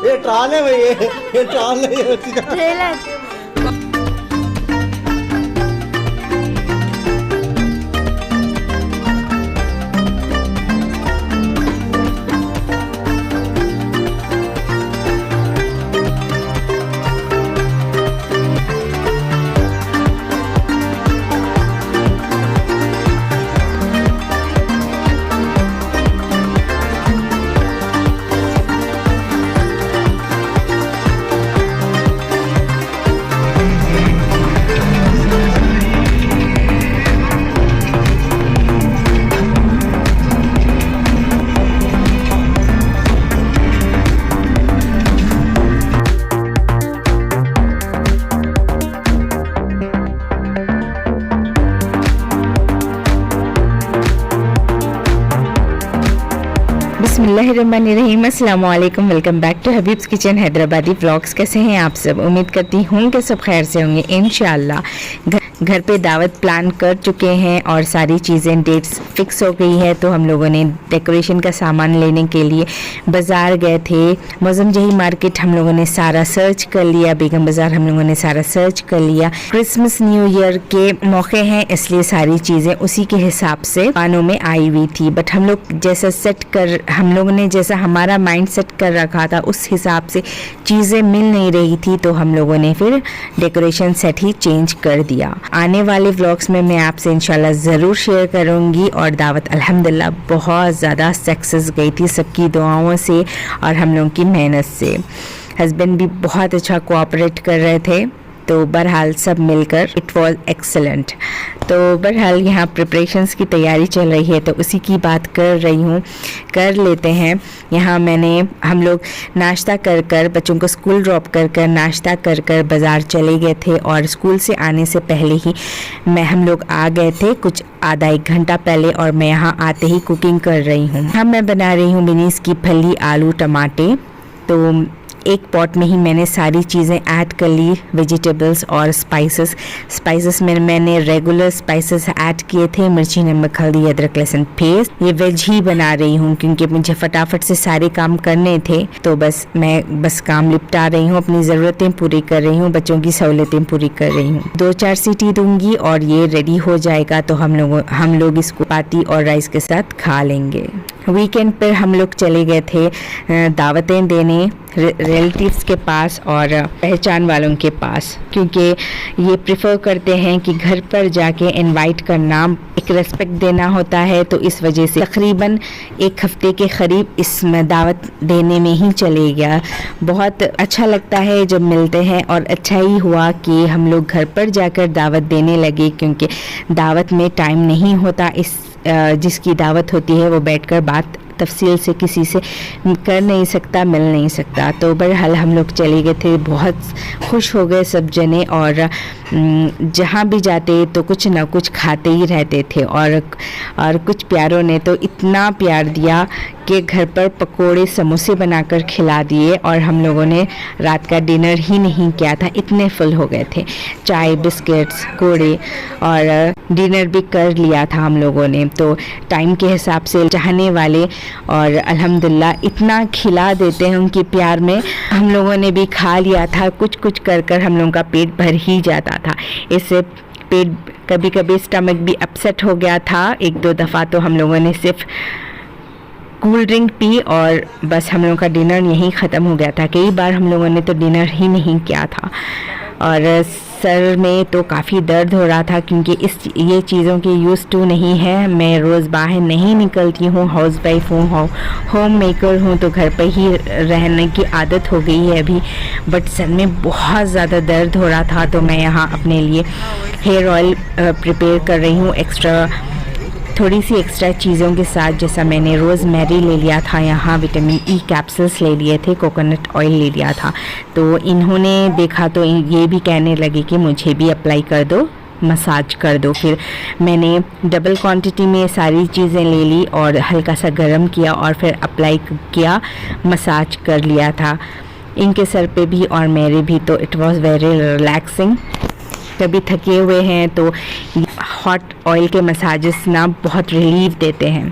ये ट्राल है भाई, ये ट्राल है, ये ट्रेलर। बिस्मिल्लाहिर्रहमानिर्रहीम, अस्सलाम वालेकुम। Welcome back to Habib's kitchen Hyderabadi vlogs. कैसे हैं आप सब? उम्मीद करती हूँ कि सब खैर से होंगे इंशाल्लाह। घर पे दावत प्लान कर चुके हैं और सारी चीज़ें डेट्स फिक्स हो गई है, तो हम लोगों ने डेकोरेशन का सामान लेने के लिए बाज़ार गए थे। मौज़म जही मार्केट हम लोगों ने सारा सर्च कर लिया, बेगम बाज़ार हम लोगों ने सारा सर्च कर लिया। क्रिसमस न्यू ईयर के मौके हैं, इसलिए सारी चीज़ें उसी के हिसाब से कानों में आई हुई थी। बट हम लोगों ने जैसा हमारा माइंड सेट कर रखा था उस हिसाब से चीज़ें मिल नहीं रही थी, तो हम लोगों ने फिर डेकोरेशन सेट ही चेंज कर दिया। आने वाले व्लॉग्स में मैं आपसे इंशाल्लाह ज़रूर शेयर करूंगी। और दावत अल्हम्दुलिल्लाह बहुत ज़्यादा सक्सेस गई थी, सबकी दुआओं से और हम लोगों की मेहनत से। हस्बैंड भी बहुत अच्छा कोऑपरेट कर रहे थे, तो बहरहाल सब मिलकर इट वॉज एक्सेलेंट। तो बहरहाल यहाँ प्रिपरेशंस की तैयारी चल रही है, तो उसी की बात कर लेते हैं। यहाँ हम लोग नाश्ता कर बच्चों को स्कूल ड्रॉप कर नाश्ता कर बाज़ार चले गए थे, और स्कूल से आने से पहले ही हम लोग आ गए थे कुछ आधा एक घंटा पहले, और मैं यहाँ आते ही कुकिंग कर रही हूँ। मैं बना रही हूँ बीन्स की फली, आलू, टमाटे। तो एक पॉट में ही मैंने सारी चीज़ें ऐड कर ली, वेजिटेबल्स और स्पाइसेस में मैंने रेगुलर स्पाइसेस ऐड किए थे, मिर्ची, नमक, हल्दी, अदरक, लहसुन पेस्ट। ये वेज ही बना रही हूँ क्योंकि मुझे फटाफट से सारे काम करने थे, तो मैं काम निपटा रही हूँ, अपनी ज़रूरतें पूरी कर रही हूँ, बच्चों की सहूलतें पूरी कर रही हूँ। 2-4 सीटी दूंगी और ये रेडी हो जाएगा, तो हम लोग इसको पाती और राइस के साथ खा लेंगे। वीकेंड पर हम लोग चले गए थे दावतें देने रिलेटिव्स के पास और पहचान वालों के पास, क्योंकि ये प्रेफर करते हैं कि घर पर जाके इनवाइट करना एक रेस्पेक्ट देना होता है। तो इस वजह से तकरीबन 1 हफ्ते के करीब इसमें दावत देने में ही चले गया। बहुत अच्छा लगता है जब मिलते हैं, और अच्छा ही हुआ कि हम लोग घर पर जाकर दावत देने लगे, क्योंकि दावत में टाइम नहीं होता। जिसकी दावत होती है वो बैठकर बात तफसील से किसी से कर नहीं सकता, मिल नहीं सकता। तो बहरहाल हम लोग चले गए थे, बहुत खुश हो गए सब जने, और जहाँ भी जाते तो कुछ ना कुछ खाते ही रहते थे। और कुछ प्यारों ने तो इतना प्यार दिया कि घर पर पकोड़े, समोसे बनाकर खिला दिए, और हम लोगों ने रात का डिनर ही नहीं किया था, इतने फुल हो गए थे। चाय, बिस्किट्स, कोड़े और डिनर भी कर लिया था हम लोगों ने। तो टाइम के हिसाब से चाहने वाले और अल्हम्दुलिल्लाह इतना खिला देते हैं, उनके प्यार में हम लोगों ने भी खा लिया था। कुछ कर हम लोगों का पेट भर ही जाता था। इससे पेट कभी स्टमक भी अपसेट हो गया था 1-2 दफ़ा, तो हम लोगों ने सिर्फ कूल ड्रिंक पी और बस हम लोगों का डिनर यहीं ख़त्म हो गया था। कई बार हम लोगों ने तो डिनर ही नहीं किया था, और सर में तो काफ़ी दर्द हो रहा था, क्योंकि ये चीज़ों के यूज़ टू नहीं है। मैं रोज़ बाहर नहीं निकलती हूँ, हाउस वाइफ हूँ, होम मेकर हूँ, तो घर पर ही रहने की आदत हो गई है अभी। बट सर में बहुत ज़्यादा दर्द हो रहा था, तो मैं यहाँ अपने लिए हेयर ऑयल प्रिपेयर कर रही हूँ थोड़ी सी एक्स्ट्रा चीज़ों के साथ। जैसा मैंने रोज़मेरी ले लिया था, यहाँ विटामिन ई कैप्सूल्स ले लिए थे, कोकोनट ऑयल ले लिया था। तो इन्होंने देखा तो ये भी कहने लगे कि मुझे भी अप्लाई कर दो, मसाज कर दो। फिर मैंने डबल क्वांटिटी में सारी चीज़ें ले ली और हल्का सा गर्म किया और फिर अप्लाई किया, मसाज कर लिया था इनके सर पे भी और मेरे भी। तो इट वाज वेरी रिलैक्सिंग। कभी थके हुए हैं तो हॉट ऑयल के मसाजेस ना बहुत रिलीफ देते हैं।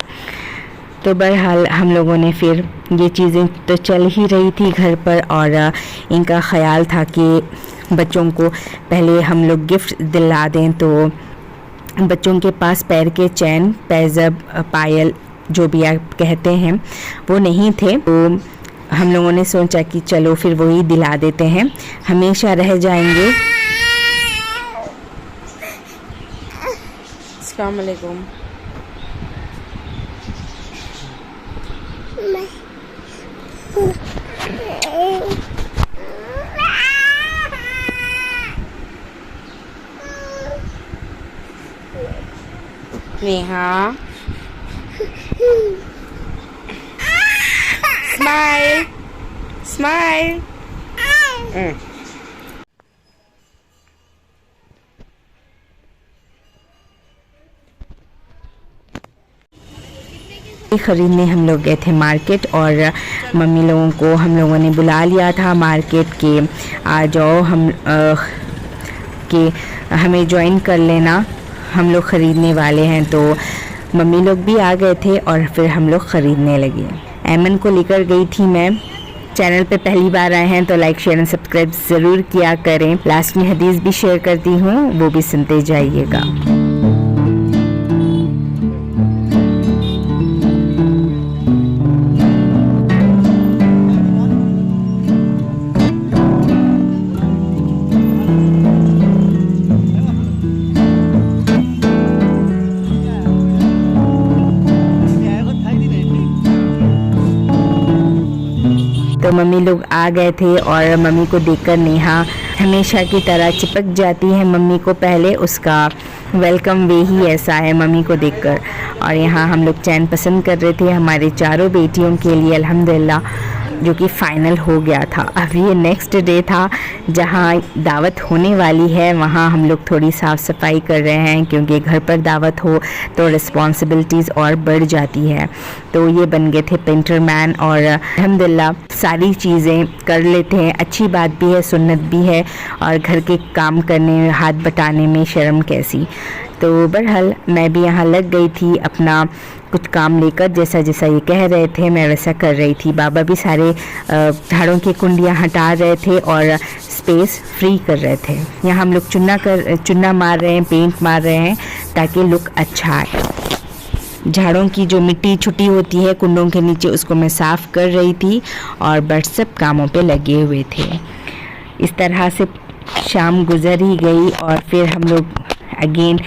तो बहरहाल हम लोगों ने फिर ये चीज़ें तो चल ही रही थी घर पर, और इनका ख़्याल था कि बच्चों को पहले हम लोग गिफ्ट दिला दें। तो बच्चों के पास पैर के चैन, पैज़ब, पायल जो भी आप कहते हैं वो नहीं थे, तो हम लोगों ने सोचा कि चलो फिर वही दिला देते हैं, हमेशा रह जाएंगे। अस्सलाम वालेकुम। Neha, smile smile. ख़रीदने हम लोग गए थे मार्केट, और मम्मी लोगों को हम लोगों ने बुला लिया था मार्केट के, आ जाओ हम कि हमें ज्वाइन कर लेना, हम लोग ख़रीदने वाले हैं। तो मम्मी लोग भी आ गए थे और फिर हम लोग ख़रीदने लगे। ऐमन को लेकर गई थी मैं। चैनल पे पहली बार आए हैं तो लाइक शेयर एंड सब्सक्राइब ज़रूर किया करें। लास्ट में हदीस भी शेयर करती हूँ, वो भी सुनते जाइएगा। तो मम्मी लोग आ गए थे, और मम्मी को देखकर नेहा हमेशा की तरह चिपक जाती है मम्मी को। पहले उसका वेलकम वे ही ऐसा है मम्मी को देखकर। और यहाँ हम लोग चैन पसंद कर रहे थे हमारे चारों बेटियों के लिए, अल्हम्दुलिल्लाह, जो कि फ़ाइनल हो गया था। अब ये नेक्स्ट डे था जहाँ दावत होने वाली है, वहाँ हम लोग थोड़ी साफ़ सफाई कर रहे हैं, क्योंकि घर पर दावत हो तो रिस्पॉन्सिबिलिटीज़ और बढ़ जाती है। तो ये बन गए थे पेंटर मैन, और अल्हम्दुलिल्लाह सारी चीज़ें कर लेते हैं। अच्छी बात भी है, सुन्नत भी है, और घर के काम करने में, हाथ बटाने में शर्म कैसी। तो बहरहाल मैं भी यहाँ लग गई थी अपना कुछ काम लेकर, जैसा जैसा ये कह रहे थे मैं वैसा कर रही थी। बाबा भी सारे झाड़ों की कुंडियाँ हटा रहे थे और स्पेस फ्री कर रहे थे। यहाँ हम लोग चुन्ना मार रहे हैं, पेंट मार रहे हैं, ताकि लुक अच्छा आए। झाड़ों की जो मिट्टी छुटी होती है कुंडों के नीचे, उसको मैं साफ़ कर रही थी, और बट सब कामों पे लगे हुए थे। इस तरह से शाम गुजर ही गई, और फिर हम लोग अगेन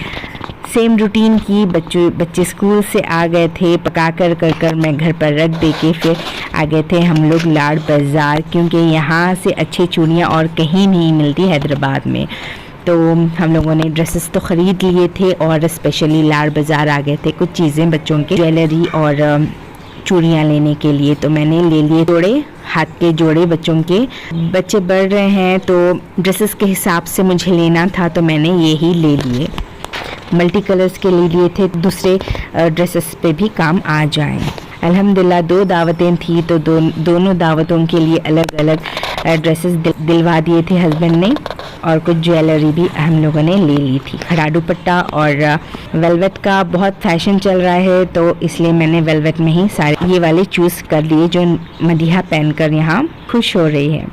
सेम रूटीन की। बच्चे स्कूल से आ गए थे, पका कर मैं घर पर रख दे के फिर आ गए थे हम लोग लाड़ बाज़ार, क्योंकि यहाँ से अच्छी चूड़ियाँ और कहीं नहीं मिलती हैदराबाद में। तो हम लोगों ने ड्रेसेस तो ख़रीद लिए थे, और स्पेशली लाड़ बाज़ार आ गए थे कुछ चीज़ें बच्चों के ज्वेलरी और चूड़ियाँ लेने के लिए। तो मैंने ले लिए जोड़े, हाथ के जोड़े बच्चों के। बच्चे बढ़ रहे हैं तो ड्रेसेस के हिसाब से मुझे लेना था, तो मैंने ये ही ले लिए। मल्टी कलर्स के ले लिए थे, दूसरे ड्रेसेस पे भी काम आ जाएं। अल्हम्दुलिल्लाह 2 दावतें थी, तो दोनों दावतों के लिए अलग अलग ड्रेसेस दिलवा दिए थे हस्बैंड ने, और कुछ ज्वेलरी भी हम लोगों ने ले ली थी। खड़ा दुपट्टा और वेलवेट का बहुत फैशन चल रहा है, तो इसलिए मैंने वेलवेट में ही सारे ये वाले चूज़ कर लिए, जो मदीहा पहनकर यहाँ खुश हो रही है।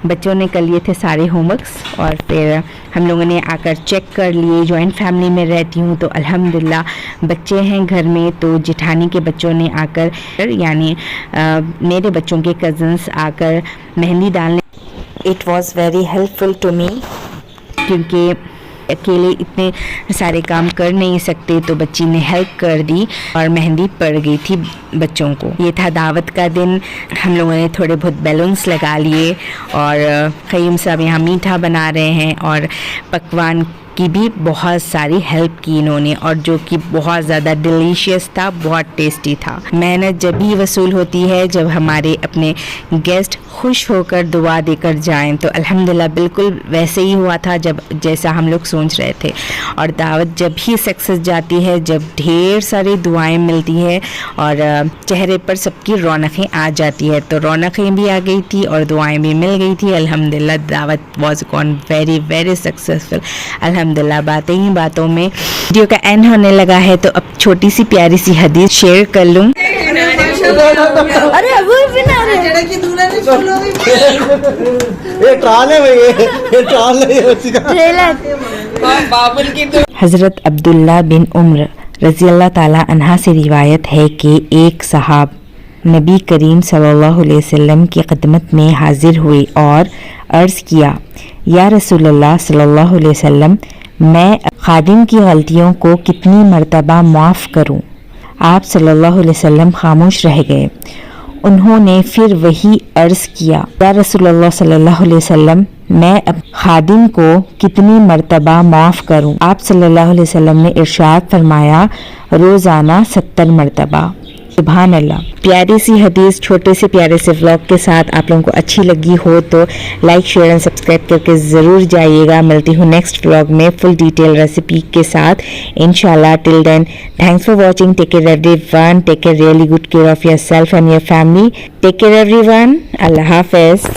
बच्चों ने कर लिए थे सारे होमवर्क्स, और फिर हम लोगों ने आकर चेक कर लिए। जॉइंट फैमिली में रहती हूँ, तो अल्हम्दुलिल्लाह बच्चे हैं घर में, तो जिठानी के बच्चों ने आकर, यानी मेरे बच्चों के कज़न्स आकर मेहंदी डालने। It was very helpful to me, क्योंकि अकेले इतने सारे काम कर नहीं सकते तो बच्ची ने हेल्प कर दी और मेहंदी पड़ गई थी बच्चों को। ये था दावत का दिन। हम लोगों ने थोड़े बहुत बैलून्स लगा लिए और क़य्यूम साहब यहाँ मीठा बना रहे हैं और पकवान की भी बहुत सारी हेल्प की इन्होंने, और जो कि बहुत ज़्यादा डिलीशियस था, बहुत टेस्टी था। मेहनत जब भी वसूल होती है जब हमारे अपने गेस्ट खुश होकर दुआ देकर जाएं, तो अल्हम्दुलिल्लाह बिल्कुल वैसे ही हुआ था जब जैसा हम लोग सोच रहे थे। और दावत जब ही सक्सेस जाती है, जब ढेर सारी दुआएं मिलती है और चेहरे पर सबकी रौनकें आ जाती है, तो रौनकें भी आ गई थी और दुआएं भी मिल गई थी। अल्हम्दुलिल्लाह दावत was gone very very successful. अल्हम्दुलिल्लाह बातें ही बातों में वीडियो का एंड होने लगा है, तो अब छोटी सी प्यारी सी हदीस शेयर कर लूँ। अरे अबू बिना ये ट्राल है भाई, ये ट्राल है हज़रत अब्दुल्ला बिन उम्र रज़ी अल्लाह ताला अन्हा से रिवायत है कि एक सहाब नबी करीम सल्लल्लाहु अलैहि वसल्लम की खिदमत में हाजिर हुए और अर्ज़ किया, या रसूलल्लाह सल्लल्लाहु अलैहि वसल्लम, मैं खादिम की गलतियों को कितनी मर्तबा माफ़ करूं? आप सल्लल्लाहु अलैहि वसल्लम खामोश रह गए। उन्होंने फिर वही अर्ज़ किया, या रसूलल्लाह सल्लल्लाहु अलैहि वसल्लम, मैं अब खादिम को कितनी मर्तबा माफ़ करूं? आप सल्लल्लाहु अलैहि वसल्लम ने इरशाद फरमाया, रोज़ाना 70 मर्तबा। सुभान अल्लाह। प्यारी सी हदीस छोटे से प्यारे से व्लॉग के साथ आप लोगों को अच्छी लगी हो तो लाइक शेयर एंड सब्सक्राइब करके ज़रूर जाइएगा। मिलती हूँ नेक्स्ट व्लॉग में फुल डिटेल रेसिपी के साथ इंशाल्लाह। Till then thanks for watching. Take care everyone. Take care really good care of yourself and your family. Take care everyone. अल्लाह हाफिज़।